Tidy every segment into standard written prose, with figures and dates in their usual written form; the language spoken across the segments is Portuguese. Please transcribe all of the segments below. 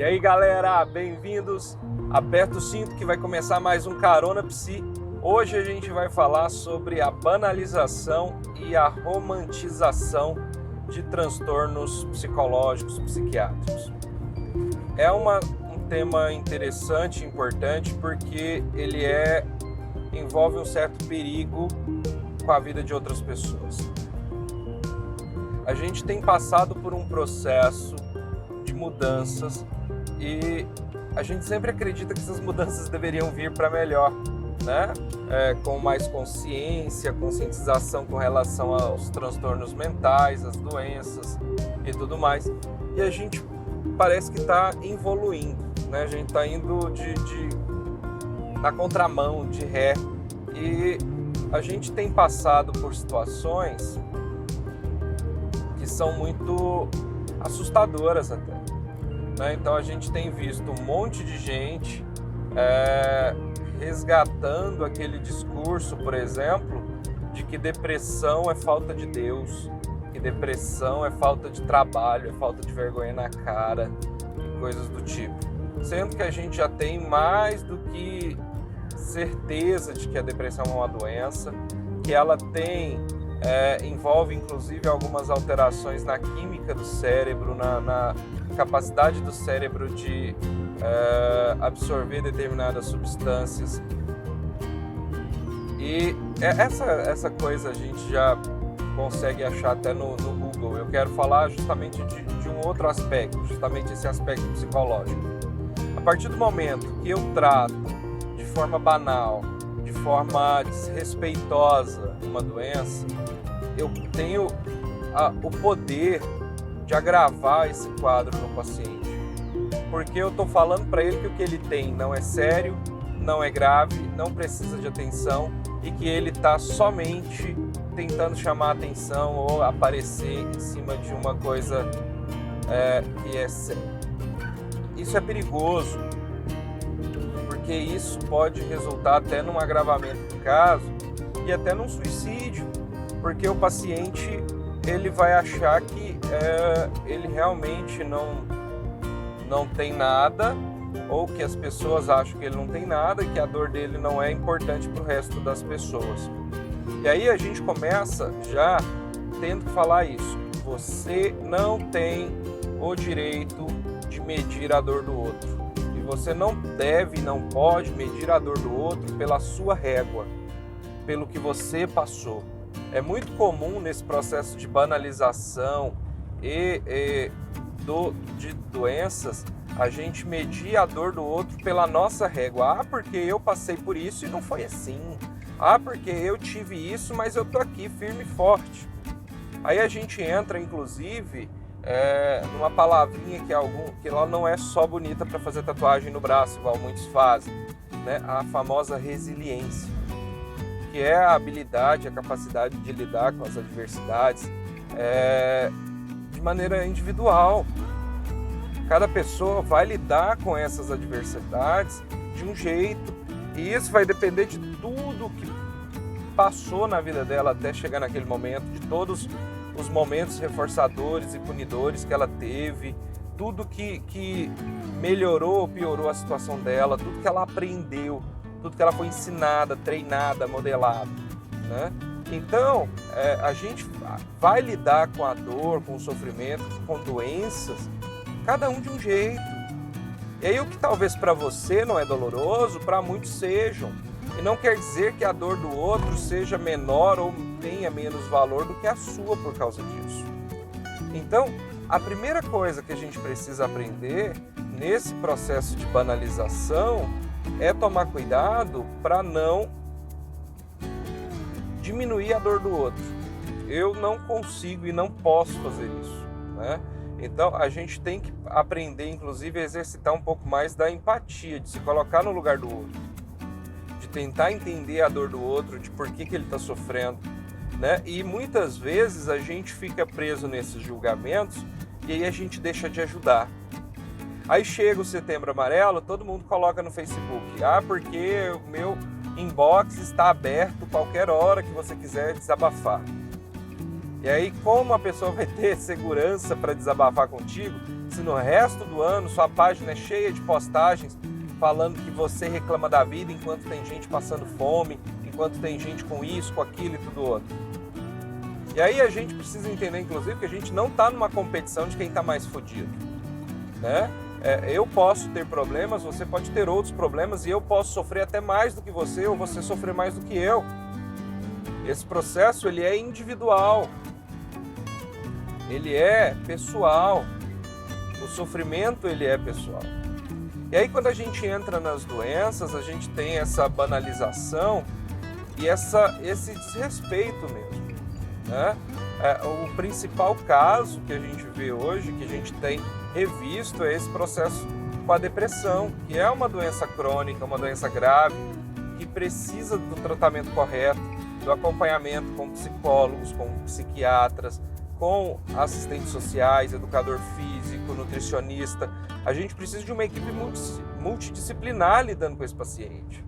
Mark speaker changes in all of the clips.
Speaker 1: E aí galera, bem-vindos, aperta o cinto que vai começar mais um Carona Psi. Hoje a gente vai falar sobre a banalização e a romantização de transtornos psicológicos, psiquiátricos. É um tema interessante e importante porque ele envolve um certo perigo com a vida de outras pessoas. A gente tem passado por um processo de mudanças e a gente sempre acredita que essas mudanças deveriam vir para melhor, né? Com mais consciência, conscientização com relação aos transtornos mentais, às doenças e tudo mais. E a gente parece que está evoluindo, né? A gente está indo na contramão, de ré, e a gente tem passado por situações que são muito assustadoras até, né? Então a gente tem visto um monte de gente resgatando aquele discurso, por exemplo, de que depressão é falta de Deus, que depressão é falta de trabalho, é falta de vergonha na cara e coisas do tipo. Sendo que a gente já tem mais do que certeza de que a depressão é uma doença, que ela envolve inclusive algumas alterações na química do cérebro, na capacidade do cérebro de absorver determinadas substâncias. E essa coisa a gente já consegue achar até no Google. Eu quero falar justamente de um outro aspecto, justamente esse aspecto psicológico. A partir do momento que eu trato de forma banal, de forma desrespeitosa uma doença, eu tenho o poder de agravar esse quadro no paciente. Porque eu estou falando para ele que o que ele tem não é sério, não é grave, não precisa de atenção e que ele está somente tentando chamar a atenção ou aparecer em cima de uma coisa que é séria. Isso é perigoso, porque isso pode resultar até num agravamento do caso e até num suicídio, porque o paciente ele vai achar que ele realmente não tem nada, ou que as pessoas acham que ele não tem nada e que a dor dele não é importante para o resto das pessoas. E aí a gente começa já tendo que falar isso. Você não tem o direito de medir a dor do outro. E você não deve, não pode medir a dor do outro pela sua régua, pelo que você passou. É muito comum nesse processo de banalização de doenças, a gente medir a dor do outro pela nossa régua. Porque eu passei por isso e não foi assim. Porque eu tive isso, mas eu tô aqui firme e forte. Aí a gente entra, inclusive, numa palavrinha que ela não é só bonita para fazer tatuagem no braço, igual muitos fazem, né? A famosa resiliência, que é a habilidade, a capacidade de lidar com as adversidades de maneira individual. Cada pessoa vai lidar com essas adversidades de um jeito, e isso vai depender de tudo que passou na vida dela até chegar naquele momento, de todos os momentos reforçadores e punidores que ela teve, tudo que melhorou ou piorou a situação dela, tudo que ela aprendeu, tudo que ela foi ensinada, treinada, modelada, né? Então, a gente vai lidar com a dor, com o sofrimento, com doenças, cada um de um jeito. E aí o que talvez para você não é doloroso, para muitos sejam. E não quer dizer que a dor do outro seja menor ou tenha menos valor do que a sua por causa disso. Então, a primeira coisa que a gente precisa aprender nesse processo de banalização é tomar cuidado para não diminuir a dor do outro. Eu não consigo e não posso fazer isso, né? Então, a gente tem que aprender, inclusive, a exercitar um pouco mais da empatia, de se colocar no lugar do outro, de tentar entender a dor do outro, de por que ele está sofrendo, né? E muitas vezes a gente fica preso nesses julgamentos e aí a gente deixa de ajudar. Aí chega o Setembro Amarelo, todo mundo coloca no Facebook, porque o meu inbox está aberto qualquer hora que você quiser desabafar. E aí, como a pessoa vai ter segurança para desabafar contigo se no resto do ano sua página é cheia de postagens falando que você reclama da vida enquanto tem gente passando fome, enquanto tem gente com isso, com aquilo e tudo outro? E aí a gente precisa entender, inclusive, que a gente não está numa competição de quem está mais fodido, né? Eu posso ter problemas, você pode ter outros problemas e eu posso sofrer até mais do que você ou você sofrer mais do que eu. Esse processo, ele é individual, ele é pessoal, o sofrimento, ele é pessoal. E aí, quando a gente entra nas doenças, a gente tem essa banalização e esse desrespeito mesmo, né? O principal caso que a gente vê hoje, que a gente tem revisto, é esse processo com a depressão, que é uma doença crônica, uma doença grave, que precisa do tratamento correto, do acompanhamento com psicólogos, com psiquiatras, com assistentes sociais, educador físico, nutricionista. A gente precisa de uma equipe multidisciplinar lidando com esse paciente,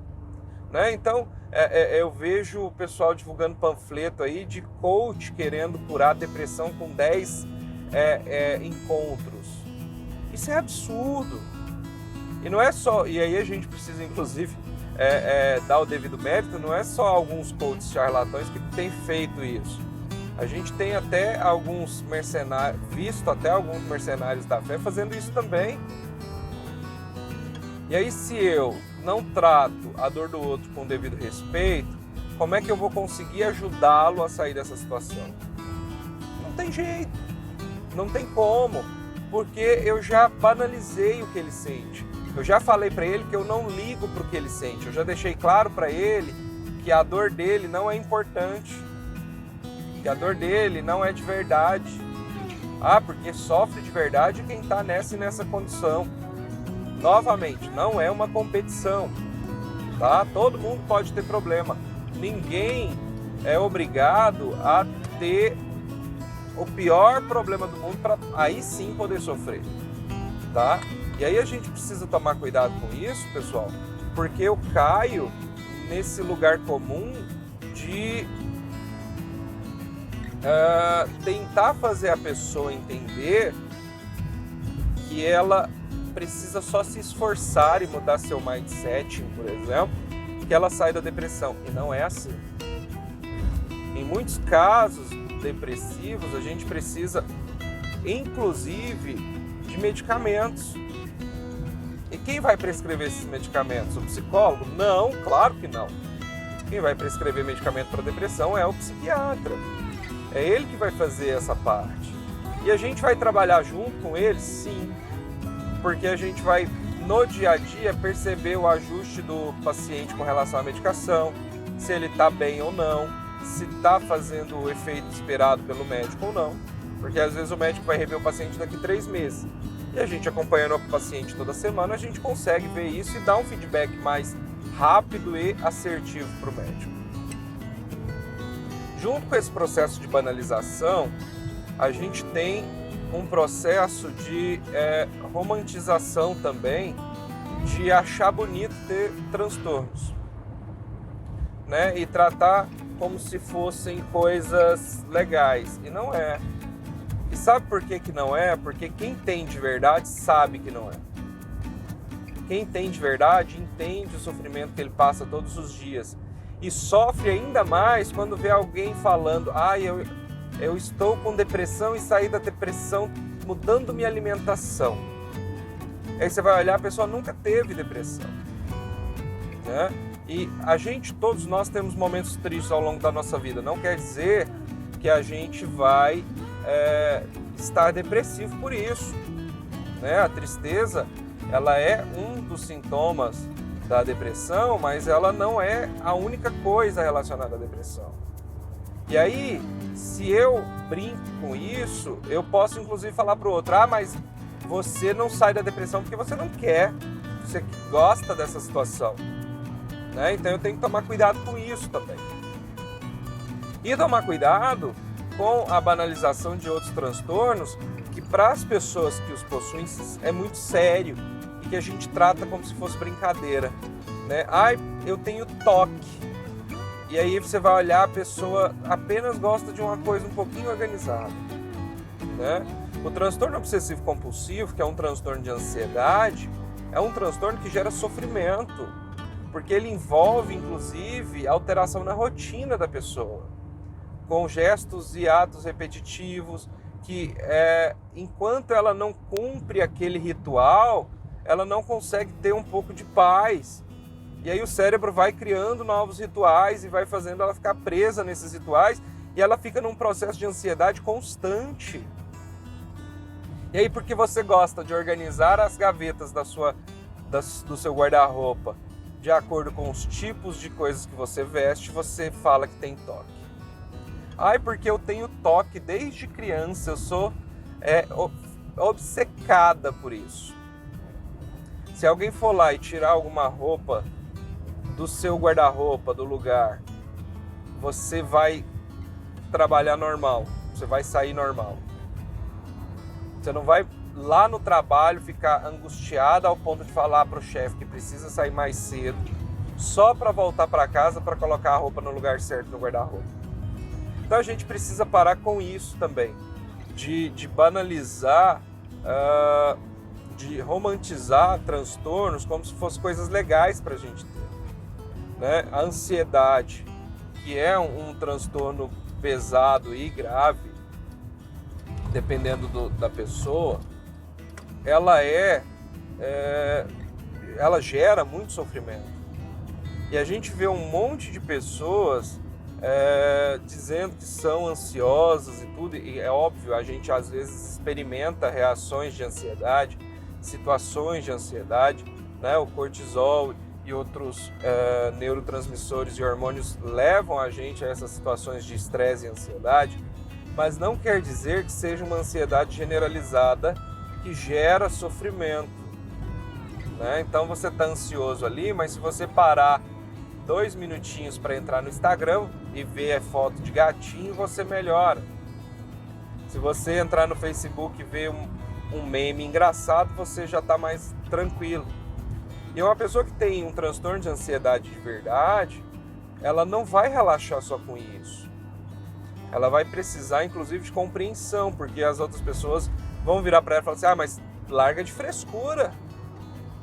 Speaker 1: né? Então, eu vejo o pessoal divulgando panfleto aí de coach querendo curar a depressão com 10 encontros. Isso é absurdo. E não é só... E aí a gente precisa, inclusive, dar o devido mérito, não é só alguns coaches charlatões que têm feito isso. A gente tem até alguns mercenários, visto até alguns mercenários da fé fazendo isso também. E aí, se eu não trato a dor do outro com o devido respeito, como é que eu vou conseguir ajudá-lo a sair dessa situação? Não tem jeito, não tem como, porque eu já banalizei o que ele sente. Eu já falei para ele que eu não ligo para o que ele sente. Eu já deixei claro para ele que a dor dele não é importante, que a dor dele não é de verdade. Porque sofre de verdade quem está nessa e nessa condição. Novamente, não é uma competição, tá? Todo mundo pode ter problema. Ninguém é obrigado a ter o pior problema do mundo para aí sim poder sofrer, tá? E aí a gente precisa tomar cuidado com isso, pessoal, porque eu caio nesse lugar comum de tentar fazer a pessoa entender que ela precisa só se esforçar e mudar seu mindset, por exemplo, que ela sai da depressão. E não é assim. Em muitos casos depressivos, a gente precisa, inclusive, de medicamentos. E quem vai prescrever esses medicamentos? O psicólogo? Não, claro que não. Quem vai prescrever medicamento para depressão é o psiquiatra. É ele que vai fazer essa parte. E a gente vai trabalhar junto com ele? Sim. Porque a gente vai, no dia a dia, perceber o ajuste do paciente com relação à medicação, se ele está bem ou não, se está fazendo o efeito esperado pelo médico ou não. Porque às vezes o médico vai rever o paciente daqui 3 meses. E a gente acompanhando o paciente toda semana, a gente consegue ver isso e dar um feedback mais rápido e assertivo para o médico. Junto com esse processo de banalização, a gente tem um processo de romantização também, de achar bonito ter transtornos, né? E tratar como se fossem coisas legais, e não é. E sabe por que não é? Porque quem tem de verdade sabe que não é. Quem tem de verdade entende o sofrimento que ele passa todos os dias, e sofre ainda mais quando vê alguém falando: eu estou com depressão e saí da depressão mudando minha alimentação. Aí você vai olhar, a pessoa nunca teve depressão, né? E todos nós temos momentos tristes ao longo da nossa vida. Não quer dizer que a gente vai estar depressivo por isso, né? A tristeza, ela é um dos sintomas da depressão, mas ela não é a única coisa relacionada à depressão. E aí, se eu brinco com isso, eu posso inclusive falar para o outro: mas você não sai da depressão porque você não quer, você gosta dessa situação, né? Então eu tenho que tomar cuidado com isso também. E tomar cuidado com a banalização de outros transtornos que para as pessoas que os possuem é muito sério e que a gente trata como se fosse brincadeira, né? Eu tenho toque. E aí você vai olhar, a pessoa apenas gosta de uma coisa um pouquinho organizada, né? O transtorno obsessivo compulsivo, que é um transtorno de ansiedade, é um transtorno que gera sofrimento, porque ele envolve, inclusive, alteração na rotina da pessoa, com gestos e atos repetitivos, que enquanto ela não cumpre aquele ritual, ela não consegue ter um pouco de paz. E aí o cérebro vai criando novos rituais e vai fazendo ela ficar presa nesses rituais, e ela fica num processo de ansiedade constante. E aí, porque você gosta de organizar as gavetas do seu guarda-roupa de acordo com os tipos de coisas que você veste, você fala que tem toque. Ai, porque eu tenho toque desde criança, eu sou obcecada por isso. Se alguém for lá e tirar alguma roupa do seu guarda-roupa, do lugar, você vai trabalhar normal, você vai sair normal. Você não vai lá no trabalho ficar angustiada ao ponto de falar para o chefe que precisa sair mais cedo só para voltar para casa para colocar a roupa no lugar certo no guarda-roupa. Então a gente precisa parar com isso também, de banalizar, de romantizar transtornos como se fossem coisas legais para a gente ter, né? A ansiedade, que é um transtorno pesado e grave, dependendo da pessoa, ela gera muito sofrimento. E a gente vê um monte de pessoas dizendo que são ansiosas e tudo, e é óbvio, a gente às vezes experimenta reações de ansiedade, situações de ansiedade, né? O cortisol e outros neurotransmissores e hormônios levam a gente a essas situações de estresse e ansiedade, mas não quer dizer que seja uma ansiedade generalizada que gera sofrimento, né? Então você está ansioso ali, mas se você parar 2 minutinhos para entrar no Instagram e ver a foto de gatinho, você melhora. Se você entrar no Facebook e ver um meme engraçado, você já está mais tranquilo. E uma pessoa que tem um transtorno de ansiedade de verdade, ela não vai relaxar só com isso. Ela vai precisar, inclusive, de compreensão, porque as outras pessoas vão virar para ela e falar assim: mas larga de frescura.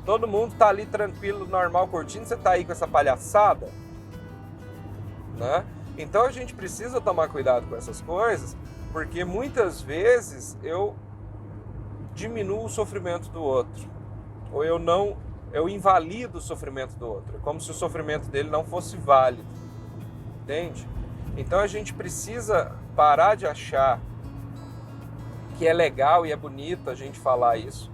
Speaker 1: Todo mundo tá ali tranquilo, normal, curtindo, você tá aí com essa palhaçada, né? Então a gente precisa tomar cuidado com essas coisas, porque muitas vezes eu diminuo o sofrimento do outro, ou eu invalido o sofrimento do outro, como se o sofrimento dele não fosse válido, entende? Então a gente precisa parar de achar que é legal e é bonito a gente falar isso.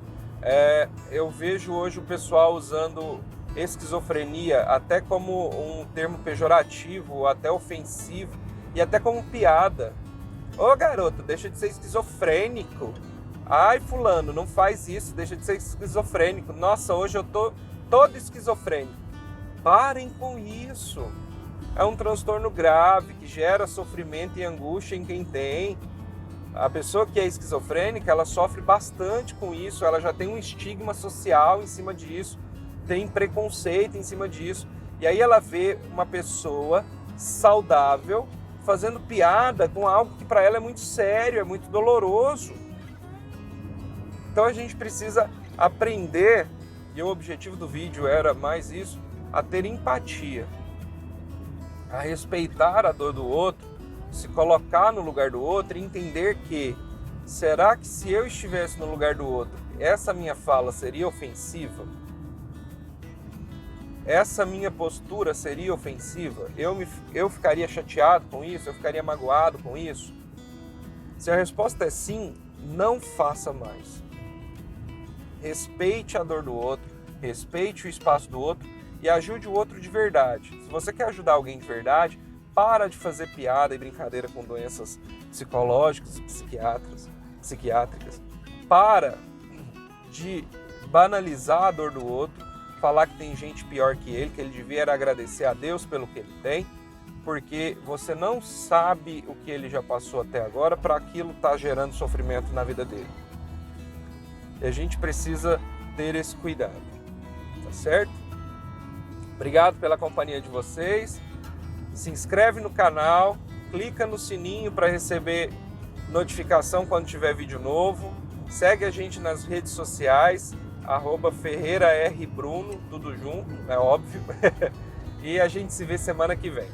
Speaker 1: Eu vejo hoje o pessoal usando esquizofrenia até como um termo pejorativo, até ofensivo e até como piada. Ô garoto, deixa de ser esquizofrênico. Ai fulano, não faz isso, deixa de ser esquizofrênico. Nossa, hoje eu tô todo esquizofrênico. Parem com isso. É um transtorno grave que gera sofrimento e angústia em quem tem. A pessoa que é esquizofrênica, ela sofre bastante com isso, ela já tem um estigma social em cima disso, tem preconceito em cima disso. E aí ela vê uma pessoa saudável fazendo piada com algo que para ela é muito sério, é muito doloroso. Então a gente precisa aprender, e o objetivo do vídeo era mais isso, a ter empatia, a respeitar a dor do outro, se colocar no lugar do outro e entender que, será que se eu estivesse no lugar do outro, essa minha fala seria ofensiva? Essa minha postura seria ofensiva? Eu ficaria chateado com isso? Eu ficaria magoado com isso? Se a resposta é sim, não faça mais. Respeite a dor do outro, respeite o espaço do outro e ajude o outro de verdade. Se você quer ajudar alguém de verdade, para de fazer piada e brincadeira com doenças psicológicas e psiquiátricas. Para de banalizar a dor do outro, falar que tem gente pior que ele devia era agradecer a Deus pelo que ele tem, porque você não sabe o que ele já passou até agora para aquilo estar gerando sofrimento na vida dele. E a gente precisa ter esse cuidado, tá certo? Obrigado pela companhia de vocês. Se inscreve no canal, clica no sininho para receber notificação quando tiver vídeo novo. Segue a gente nas redes sociais, @FerreiraRBruno, tudo junto, é óbvio. E a gente se vê semana que vem.